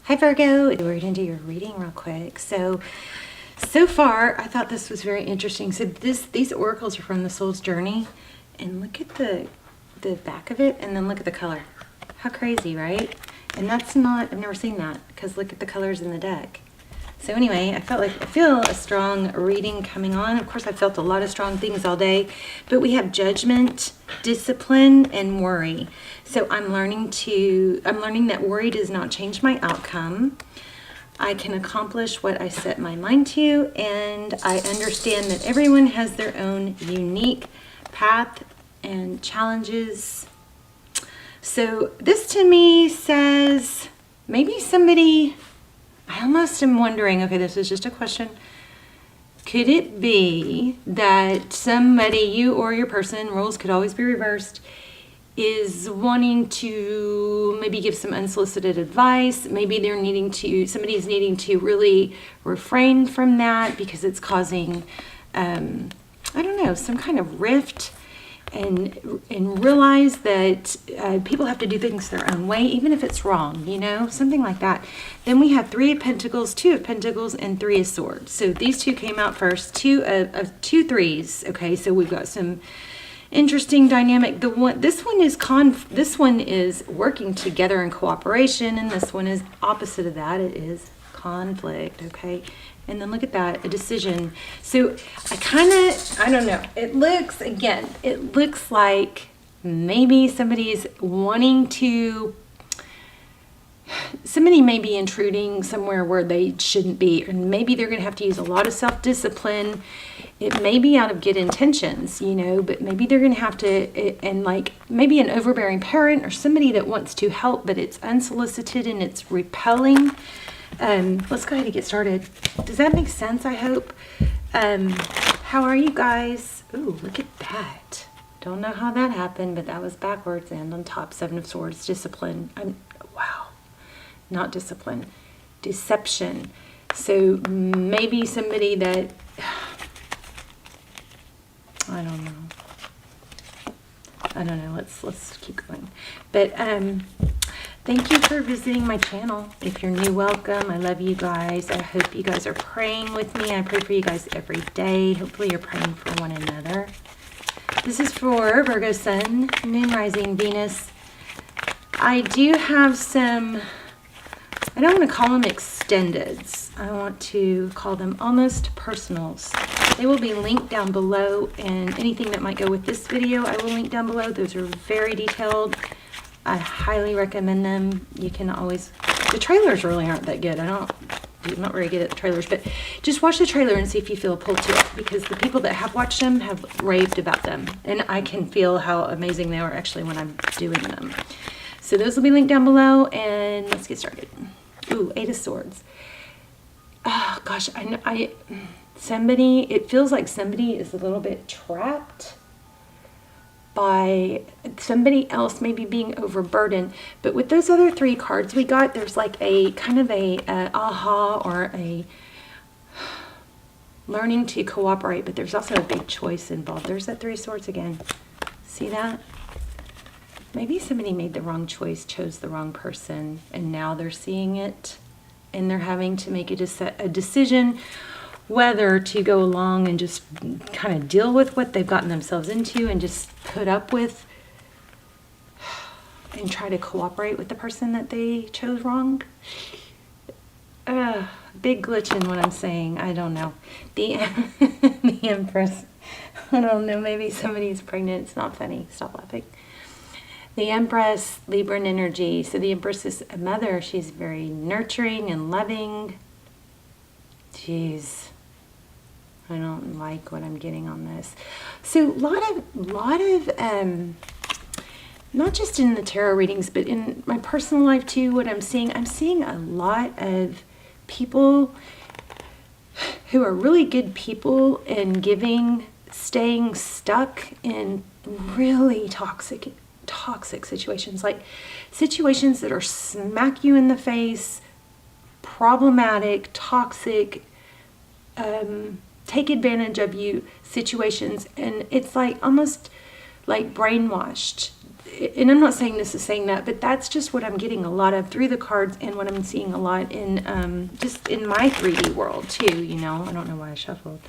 Hi Virgo, we're going to do your reading real quick. So far I thought this was very interesting. So these oracles are from the Soul's Journey, and look at the back of it, and then look at the color. How crazy, right? And that's not, I've never seen that, because look at the colors in the deck. So anyway, I feel a strong reading coming on. Of course, I felt a lot of strong things all day, but we have judgment, discipline, and worry. So I'm learning that worry does not change my outcome. I can accomplish what I set my mind to, and I understand that everyone has their own unique path and challenges. So this to me says maybe somebody, I almost am wondering, okay, this is just a question. Could it be that somebody, you or your person, roles could always be reversed, is wanting to maybe give some unsolicited advice? Maybe somebody's needing to really refrain from that because it's causing, I don't know, some kind of rift. And realize that people have to do things their own way, even if it's wrong, something like that. Then we have 3 of Pentacles, 2 of Pentacles, and 3 of Swords. So these two came out first, two threes. Okay, so we've got some interesting dynamic. This one is working together in cooperation, and this one is opposite of that. It is conflict. Okay. And then look at that, a decision. So I don't know. It looks like maybe somebody may be intruding somewhere where they shouldn't be, or maybe they're going to have to use a lot of self-discipline. It may be out of good intentions, but maybe they're going to have to, and like maybe an overbearing parent or somebody that wants to help, but it's unsolicited and it's repelling. Let's go ahead and get started. Does that make sense? I hope. How are you guys? Ooh, look at that. Don't know how that happened, but that was backwards and on top. 7 of Swords, discipline. Wow. Not discipline. Deception. So maybe somebody that, I don't know. Let's keep going. But, thank you for visiting my channel. If you're new, welcome. I love you guys. I hope you guys are praying with me. I pray for you guys every day. Hopefully you're praying for one another. This is for Virgo Sun, Moon, Rising, Venus. I do have some, I don't want to call them extendeds. I want to call them almost personals. They will be linked down below, and anything that might go with this video, I will link down below. Those are very detailed. I highly recommend them. You can always, the trailers really aren't that good. I'm not very good at the trailers, but just watch the trailer and see if you feel a pull to it, because the people that have watched them have raved about them, and I can feel how amazing they are actually when I'm doing them. So those will be linked down below, and let's get started. Ooh, 8 of Swords. Oh gosh, it feels like somebody is a little bit trapped by somebody else maybe being overburdened. But with those other 3 cards we got, there's like a kind of a aha, or a learning to cooperate, but there's also a big choice involved. There's that 3 of Swords again. See that? Maybe somebody made the wrong choice, chose the wrong person, and now they're seeing it, and they're having to make a decision whether to go along and just kind of deal with what they've gotten themselves into and just put up with and try to cooperate with the person that they chose wrong. Big glitch in what I'm saying. I don't know. The Empress. I don't know. Maybe somebody's pregnant. It's not funny. Stop laughing. The Empress, Libra energy. So the Empress is a mother. She's very nurturing and loving. Jeez. I don't like what I'm getting on this. So a lot of not just in the tarot readings, but in my personal life too, what I'm seeing a lot of people who are really good people and staying stuck in really toxic situations, like situations that are smack you in the face, problematic, toxic, take advantage of you situations, and it's like almost like brainwashed and I'm not saying this is saying that, but that's just what I'm getting a lot of through the cards, and what I'm seeing a lot in just in my 3D world too, you know. I don't know why I shuffled,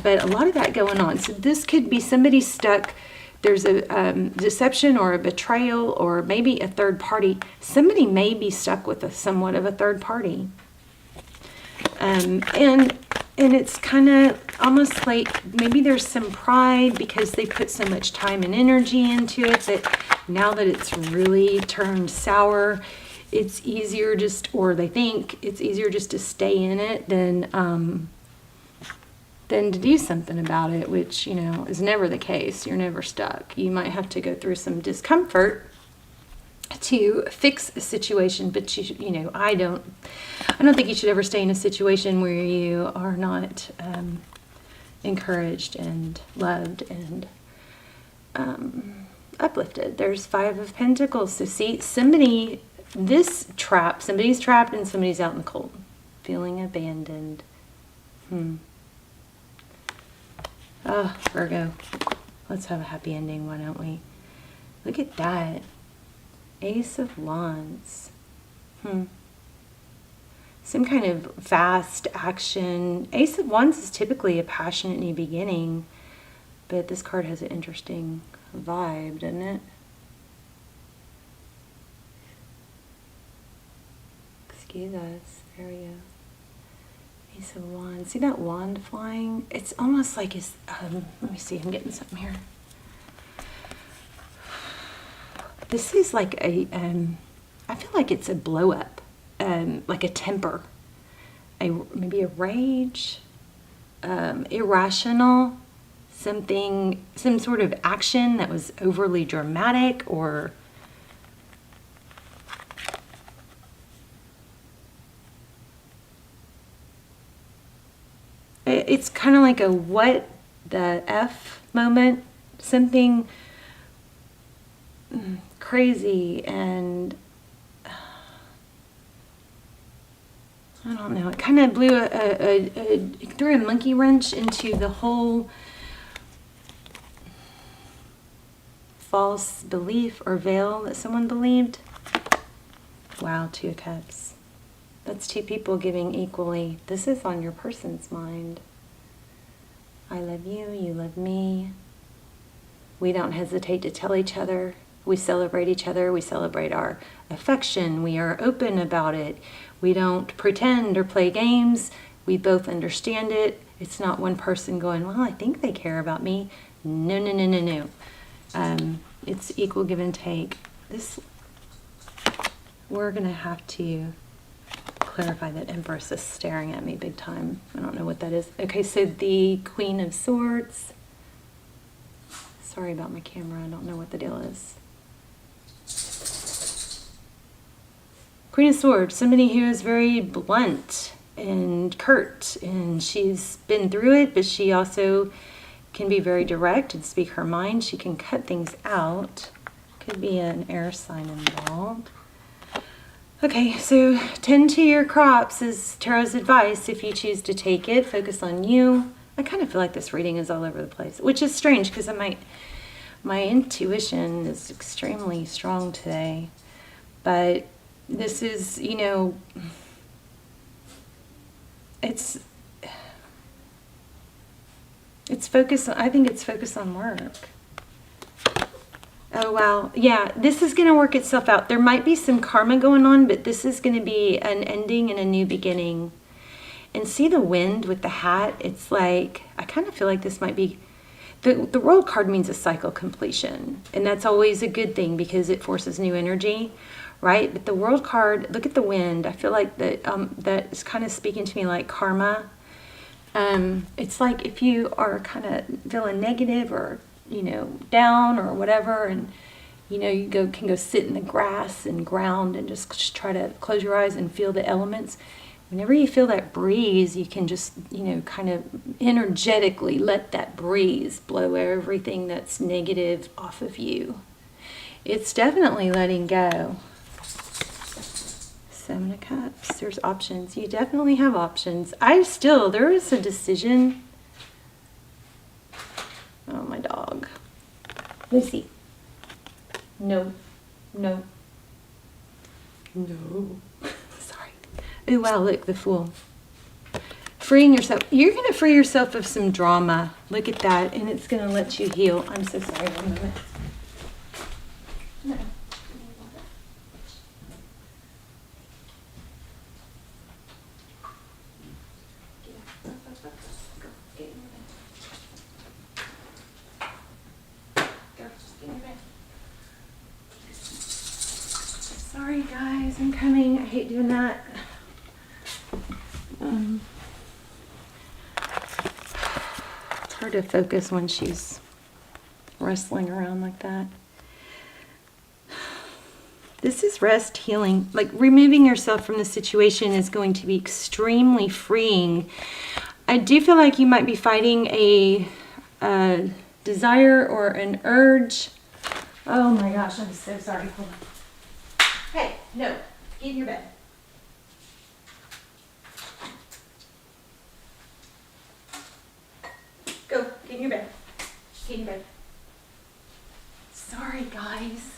but a lot of that going on. So this could be somebody stuck. There's a deception or a betrayal, or maybe a third party. Somebody may be stuck with somewhat of a third party. And it's kind of almost like maybe there's some pride because they put so much time and energy into it that now that it's really turned sour, it's easier just, or they think it's easier just to stay in it than to do something about it, which, you know, is never the case. You're never stuck. You might have to go through some discomfort to fix a situation, but you know, I don't think you should ever stay in a situation where you are not encouraged and loved and uplifted. There's 5 of Pentacles. So see, somebody's trapped and somebody's out in the cold, feeling abandoned. Oh, Virgo, let's have a happy ending, why don't we? Look at that. Ace of Wands. Some kind of fast action. Ace of Wands is typically a passionate new beginning, but this card has an interesting vibe, doesn't it? Excuse us. There we go. Ace of Wands. See that wand flying? It's almost like it's, let me see, I'm getting something here. This is like a, I feel like it's a blow up, like a temper, maybe a rage, irrational, some sort of action that was overly dramatic, or it's kind of like a what the F moment, something crazy, and I don't know, it kind of blew threw a monkey wrench into the whole false belief or veil that someone believed. Wow, 2 of Cups. That's 2 people giving equally. This is on your person's mind. I love you, you love me. We don't hesitate to tell each other. We celebrate each other. We celebrate our affection. We are open about it. We don't pretend or play games. We both understand it. It's not one person going, well, I think they care about me. No, no, no, no, no. It's equal give and take. We're going to have to clarify that Empress is staring at me big time. I don't know what that is. Okay, so the Queen of Swords. Sorry about my camera. I don't know what the deal is. Queen of Swords, somebody who is very blunt and curt, and she's been through it, but she also can be very direct and speak her mind. She can cut things out. Could be an air sign involved. Okay, so tend to your crops is Tarot's advice if you choose to take it. Focus on you. I kind of feel like this reading is all over the place, which is strange because my intuition is extremely strong today. But this is, you know, it's focused, I think it's focused on work. Oh, wow. Yeah, this is going to work itself out. There might be some karma going on, but this is going to be an ending and a new beginning. And see the wind with the hat? It's like, I kind of feel like this might be, the World card means a cycle completion. And that's always a good thing because it forces new energy, right? But the World card, look at the wind. I feel like that is kind of speaking to me like karma. It's like if you are kind of feeling negative or, you know, down or whatever, and you know, you can go sit in the grass and ground and just try to close your eyes and feel the elements. Whenever you feel that breeze, you can just, you know, kind of energetically let that breeze blow everything that's negative off of you. It's definitely letting go. 7 of Cups. There's options. You definitely have options. There is a decision. Oh, my dog. Lucy. No. No. No. Sorry. Oh, wow, look, the Fool. Freeing yourself. You're going to free yourself of some drama. Look at that. And it's going to let you heal. I'm so sorry. 1 moment. No. Sorry guys, I'm coming. I hate doing that. It's hard to focus when she's wrestling around like that. This is rest, healing. Like removing yourself from the situation is going to be extremely freeing. I do feel like you might be fighting a desire or an urge. Oh my gosh, I'm so sorry. Hold on. Hey, no, get in your bed. Go, get in your bed. Get in your bed. Sorry, guys.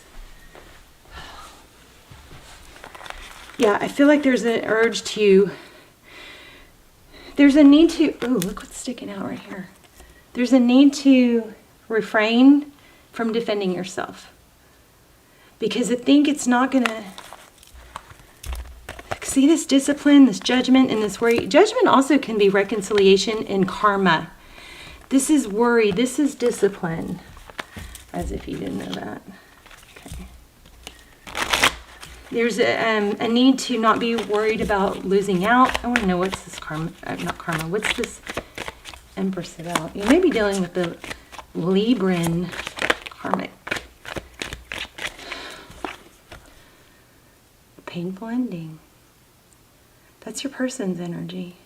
Yeah, I feel like there's an urge to, there's a need to, ooh, look what's sticking out right here. There's a need to refrain from defending yourself. Because I think it's not going to, see this discipline, this judgment, and this worry. Judgment also can be reconciliation and karma. This is worry. This is discipline. As if you didn't know that. Okay. There's a need to not be worried about losing out. I want to know what's this karma, not karma, what's this Empress about? You may be dealing with the Libran karmic. Painful ending. That's your person's energy.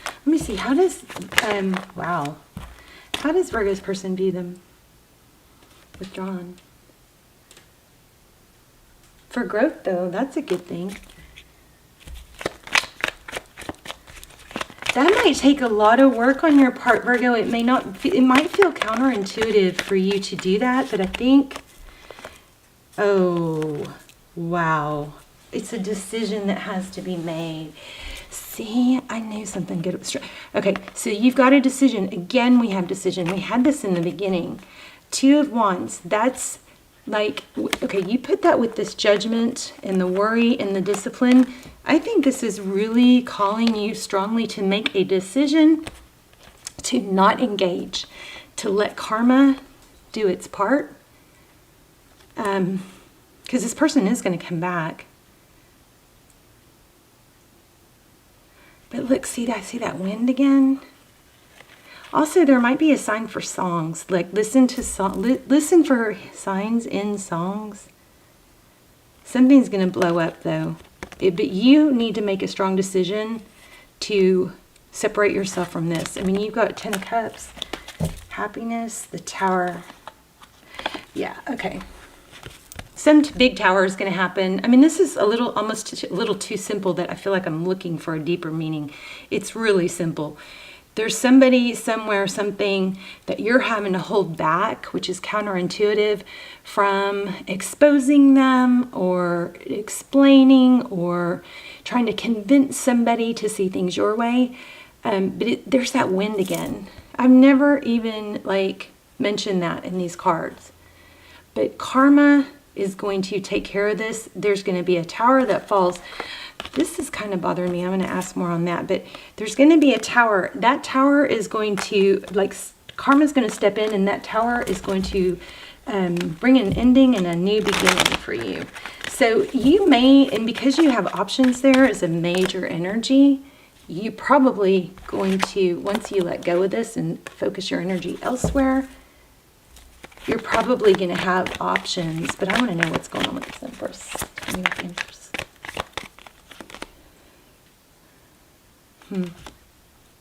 Let me see. How does wow. How does Virgo's person view them? Withdrawn. For growth though, that's a good thing. That might take a lot of work on your part, Virgo. It might feel counterintuitive for you to do that, but I think, oh, wow. It's a decision that has to be made. See, I knew something good was okay, so you've got a decision. Again, we have decision. We had this in the beginning. 2 of Wands. That's like, okay, you put that with this judgment and the worry and the discipline. I think this is really calling you strongly to make a decision to not engage, to let karma do its part. Because this person is going to come back. But look, see that wind again? Also, there might be a sign for songs. Like listen for signs in songs. Something's going to blow up though. But you need to make a strong decision to separate yourself from this. I mean, you've got 10 of Cups, happiness, the Tower. Yeah, okay. Some big tower is going to happen. I mean, this is almost a little too simple that I feel like I'm looking for a deeper meaning. It's really simple. There's somebody, somewhere, something that you're having to hold back, which is counterintuitive, from exposing them or explaining or trying to convince somebody to see things your way. But there's that wind again. I've never even mentioned that in these cards. But karma is going to take care of this. There's going to be a tower that falls. This is kind of bothering me. I'm going to ask more on that. But there's going to be a tower. That tower is going to, karma's going to step in, and that tower is going to bring an ending and a new beginning for you. So you may, and because you have options there as a major energy, you probably going to, once you let go of this and focus your energy elsewhere, you're probably going to have options, but I want to know what's going on with this Empress. Tell me about the Empress.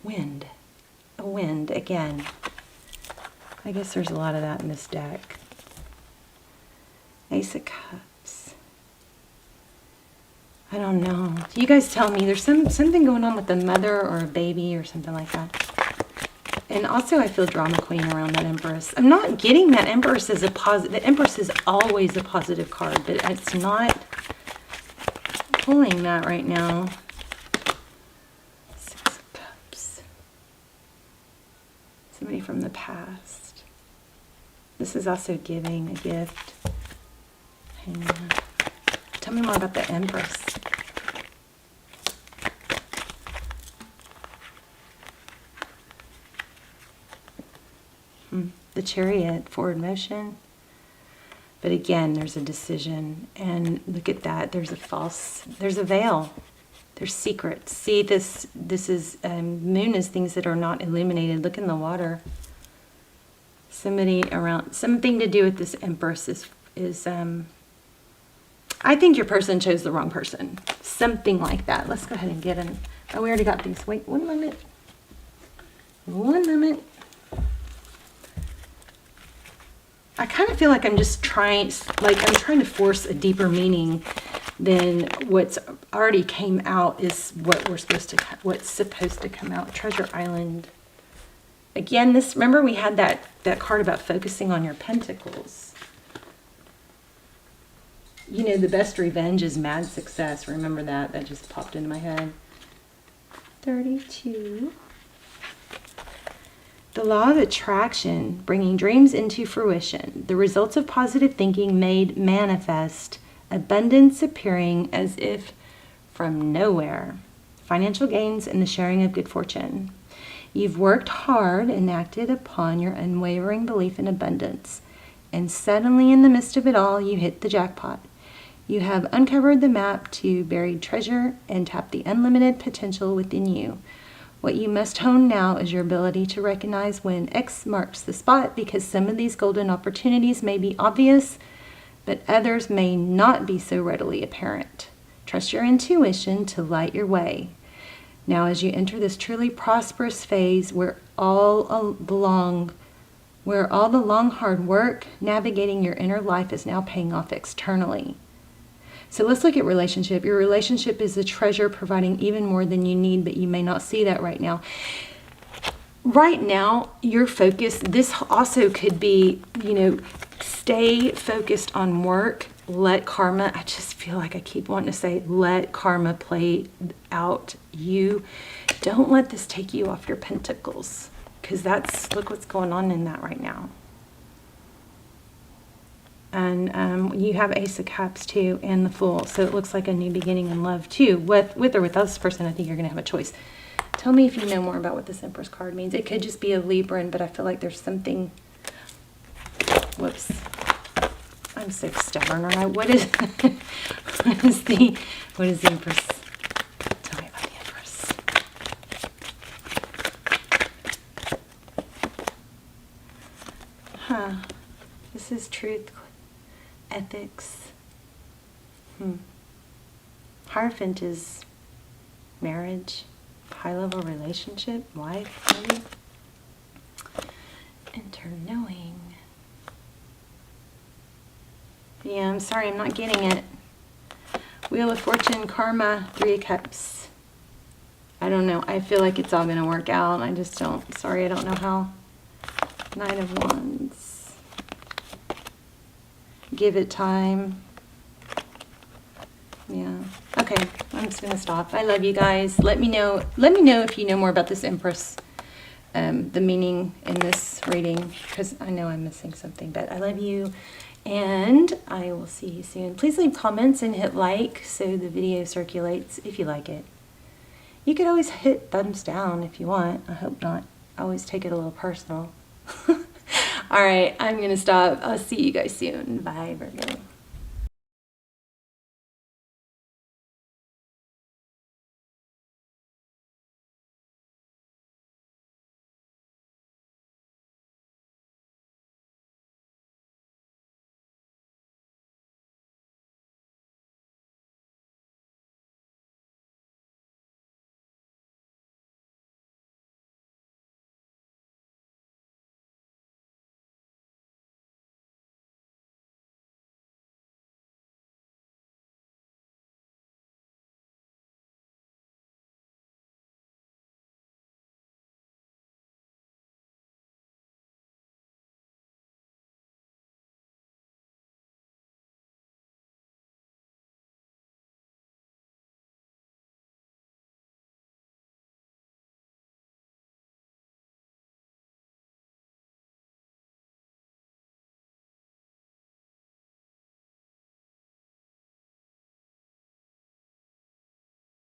Wind. A wind again. I guess there's a lot of that in this deck. Ace of Cups. I don't know. You guys tell me. There's something going on with the mother or a baby or something like that. And also I feel drama queen around that Empress. I'm not getting that Empress as a positive. The Empress is always a positive card, but it's not pulling that right now. Six of Cups. Somebody from the past. This is also giving a gift. Hang on. Tell me more about the Empress. The Chariot, forward motion. But again, there's a decision. And look at that. There's a veil. There's secrets. See, this is, moon is things that are not illuminated. Look in the water. Something to do with this Empress is I think your person chose the wrong person. Something like that. Let's go ahead and get in. Oh, we already got these. Wait, one moment. One moment. I kind of feel like I'm just trying to force a deeper meaning than what's already came out is what's supposed to come out. Treasure Island. Again, remember we had that card about focusing on your pentacles. You know, the best revenge is mad success. Remember that? That just popped into my head. 32. The law of attraction, bringing dreams into fruition. The results of positive thinking made manifest. Abundance appearing as if from nowhere. Financial gains and the sharing of good fortune. You've worked hard and acted upon your unwavering belief in abundance. And suddenly in the midst of it all, you hit the jackpot. You have uncovered the map to buried treasure and tapped the unlimited potential within you. What you must hone now is your ability to recognize when X marks the spot, because some of these golden opportunities may be obvious, but others may not be so readily apparent. Trust your intuition to light your way. Now, as you enter this truly prosperous phase where all the long hard work navigating your inner life is now paying off externally. So let's look at relationship. Your relationship is a treasure providing even more than you need, but you may not see that right now. Right now, your focus, this also could be, stay focused on work. Let karma, I just feel like I keep wanting to say, let karma play out. You don't let this take you off your pentacles, because look what's going on in that right now. And you have Ace of Cups too, and the Fool. So it looks like a new beginning in love too. With or without this person, I think you're going to have a choice. Tell me if you know more about what this Empress card means. It could just be a Libran, but I feel like there's something. Whoops. I'm so stubborn, aren't I? What is the Empress? Tell me about the Empress. This is truth, ethics. Hierophant is marriage, high-level relationship, wife, maybe. Enter knowing. Yeah, I'm sorry, I'm not getting it. Wheel of Fortune, Karma, Three of Cups. I don't know. I feel like it's all going to work out. I just don't. Sorry, I don't know how. Knight of Wands. Give it time. Yeah. Okay, I'm just going to stop. I love you guys. Let me know if you know more about this Empress, the meaning in this reading, because I know I'm missing something, but I love you. And I will see you soon. Please leave comments and hit like so the video circulates if you like it. You could always hit thumbs down if you want. I hope not. I always take it a little personal. All right, I'm going to stop. I'll see you guys soon. Bye, Virgo.